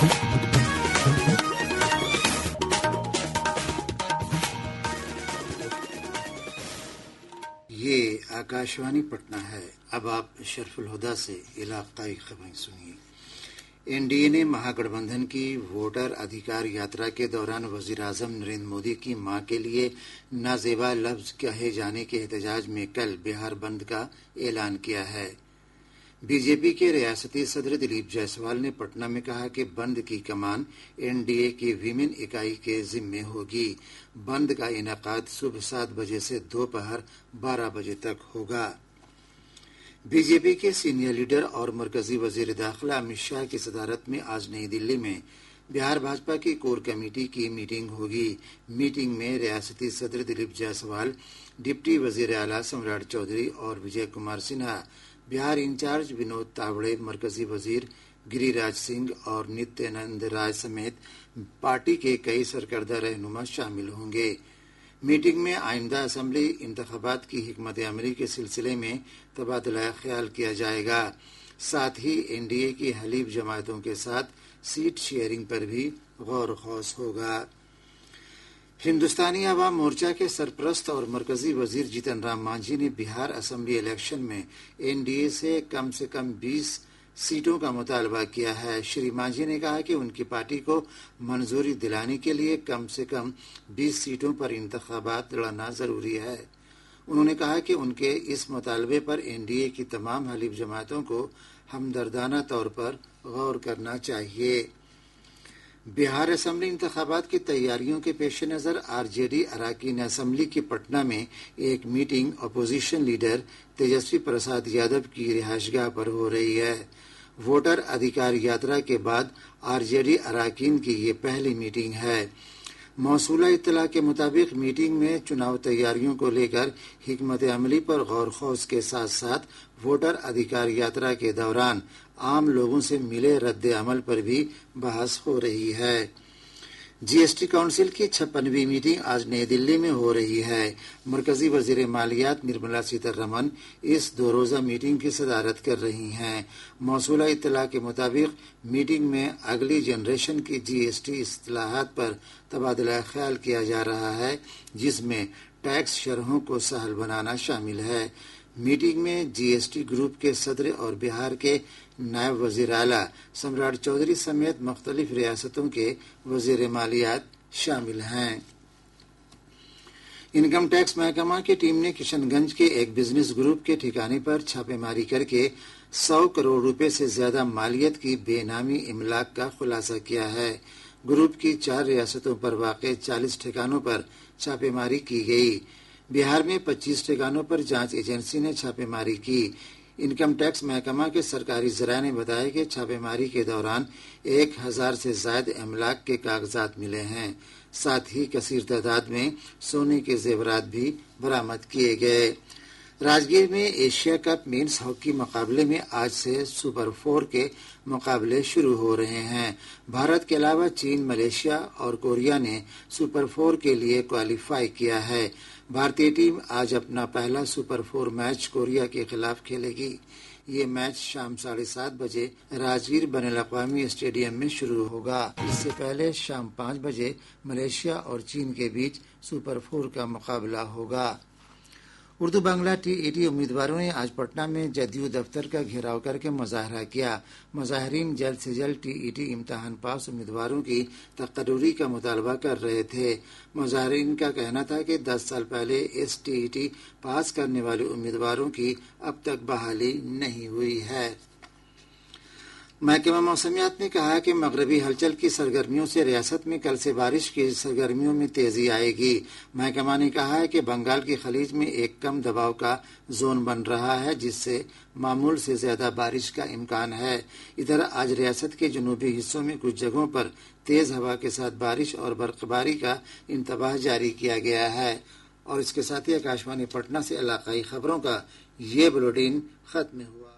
یہ آکاشوانی پٹنہ ہے۔ اب آپ شرف الہدا سے علاقائی خبریں سنیے۔ این ڈی اے نے مہا گٹھ بندھن کی ووٹر ادھیکار یاترا کے دوران وزیر اعظم نریندر مودی کی ماں کے لیے نازیبا لفظ کہے جانے کے احتجاج میں کل بہار بند کا اعلان کیا ہے۔ بی جے پی کے ریاستی صدر دلیپ جیسوال نے پٹنہ میں کہا کہ بند کی کمان این ڈی اے کی ویمن اکائی کے ذمے ہوگی۔ بند کا انعقاد صبح 7 بجے سے دوپہر 12 بجے تک ہوگا۔ بی جے پی کے سینئر لیڈر اور مرکزی وزیر داخلہ امت شاہ کی صدارت میں آج نئی دلی میں بہار بھاجپا کی کور کمیٹی کی میٹنگ ہوگی۔ میٹنگ میں ریاستی صدر دلیپ جیسوال، ڈپٹی وزیر اعلیٰ سمراٹ چودھری اور وجے کمار سنہا، بہار انچارج ونود تاوڑے، مرکزی وزیر گری راج سنگھ اور نتیانند رائے سمیت پارٹی کے کئی سرکردہ رہنما شامل ہوں گے۔ میٹنگ میں آئندہ اسمبلی انتخابات کی حکمت عملی کے سلسلے میں تبادلہ خیال کیا جائے گا۔ ساتھ ہی این ڈی اے کی حلیف جماعتوں کے ساتھ سیٹ شیئرنگ پر بھی غور و خوض ہوگا۔ ہندوستانی عوام مورچہ کے سرپرست اور مرکزی وزیر جتن رام مانجھی نے بہار اسمبلی الیکشن میں این ڈی اے سے کم 20 سیٹوں کا مطالبہ کیا ہے۔ شری مانجھی نے کہا کہ ان کی پارٹی کو منظوری دلانے کے لیے کم سے کم 20 سیٹوں پر انتخابات لڑنا ضروری ہے۔ انہوں نے کہا کہ ان کے اس مطالبے پر این ڈی اے کی تمام حلیف جماعتوں کو ہمدردانہ طور پر غور کرنا چاہیے۔ بہار اسمبلی انتخابات کی تیاریوں کے پیش نظر آر جے ڈی اراکین اسمبلی کی پٹنہ میں ایک meeting opposition leader Tejashwi Prasad Yadav کی رہائش گاہ پر ہو رہی ہے۔ ووٹر ادھیکار یاترا کے بعد آر جے ڈی اراکین کی یہ پہلی میٹنگ ہے۔ موصولہ اطلاع کے مطابق میٹنگ میں چناو تیاریوں کو لے کر حکمت عملی پر غور و خوض کے ساتھ ساتھ ووٹر ادھیکار یاترا کے دوران عام لوگوں سے ملے رد عمل پر بھی بحث ہو رہی ہے۔ جی ایس ٹی کونسل کی 56ویں میٹنگ آج نئی دلی میں ہو رہی ہے۔ مرکزی وزیر مالیات نرملا سیتارمن اس 2 روزہ میٹنگ کی صدارت کر رہی ہیں۔ موصولہ اطلاع کے مطابق میٹنگ میں اگلی جنریشن کی جی ایس ٹی اصطلاحات پر تبادلہ خیال کیا جا رہا ہے، جس میں ٹیکس شرحوں کو سہل بنانا شامل ہے۔ میٹنگ میں جی ایس ٹی گروپ کے صدر اور بہار کے نائب وزیر اعلیٰ سمراٹ چودھری سمیت مختلف ریاستوں کے وزیر مالیات شامل ہیں۔ انکم ٹیکس محکمہ کی ٹیم نے کشن گنج کے ایک بزنس گروپ کے ٹھکانے پر چھاپے ماری کر کے 100 کروڑ روپے سے زیادہ مالیت کی بے نامی املاک کا خلاصہ کیا ہے۔ گروپ کی 4 ریاستوں پر واقع 40 ٹھکانوں پر چھاپے ماری کی گئی۔ بہار میں 25 ٹھکانوں پر جانچ ایجنسی نے چھاپے ماری کی۔ انکم ٹیکس محکمہ کے سرکاری ذرائع نے بتایا کہ چھاپے ماری کے دوران 1000 سے زائد املاک کے کاغذات ملے ہیں۔ ساتھ ہی کثیر تعداد میں سونے کے زیورات بھی برآمد کیے گئے۔ راجگیر میں ایشیا کپ مینس ہاکی مقابلے میں آج سے سپر 4 کے مقابلے شروع ہو رہے ہیں۔ بھارت کے علاوہ چین، ملیشیا اور کوریا نے سپر 4 کے لیے کوالیفائی کیا ہے۔ بھارتی ٹیم آج اپنا پہلا سپر 4 میچ کوریا کے خلاف کھیلے گی۔ یہ میچ شام 7:30 بجے راجگیر بین الاقوامی اسٹیڈیم میں شروع ہوگا۔ اس سے پہلے شام 5 بجے ملیشیا اور چین کے بیچ سپر 4 کا مقابلہ ہوگا۔ اردو بنگلہ ٹی ای ٹی امیدواروں نے آج پٹنہ میں جدیو دفتر کا گھیراؤ کر کے مظاہرہ کیا۔ مظاہرین جلد سے جلد ٹی ای ٹی امتحان پاس امیدواروں کی تقرری کا مطالبہ کر رہے تھے۔ مظاہرین کا کہنا تھا کہ 10 سال پہلے ایس ٹی ای ٹی پاس کرنے والے امیدواروں کی اب تک بحالی نہیں ہوئی ہے۔ محکمہ موسمیات نے کہا کہ مغربی ہلچل کی سرگرمیوں سے ریاست میں کل سے بارش کی سرگرمیوں میں تیزی آئے گی۔ محکمہ نے کہا ہے کہ بنگال کی خلیج میں ایک کم دباؤ کا زون بن رہا ہے، جس سے معمول سے زیادہ بارش کا امکان ہے۔ ادھر آج ریاست کے جنوبی حصوں میں کچھ جگہوں پر تیز ہوا کے ساتھ بارش اور برقباری کا انتباہ جاری کیا گیا ہے۔ اور اس کے ساتھ ہی آکاشوانی پٹنہ سے علاقائی خبروں کا یہ بلیٹن ختم ہوا۔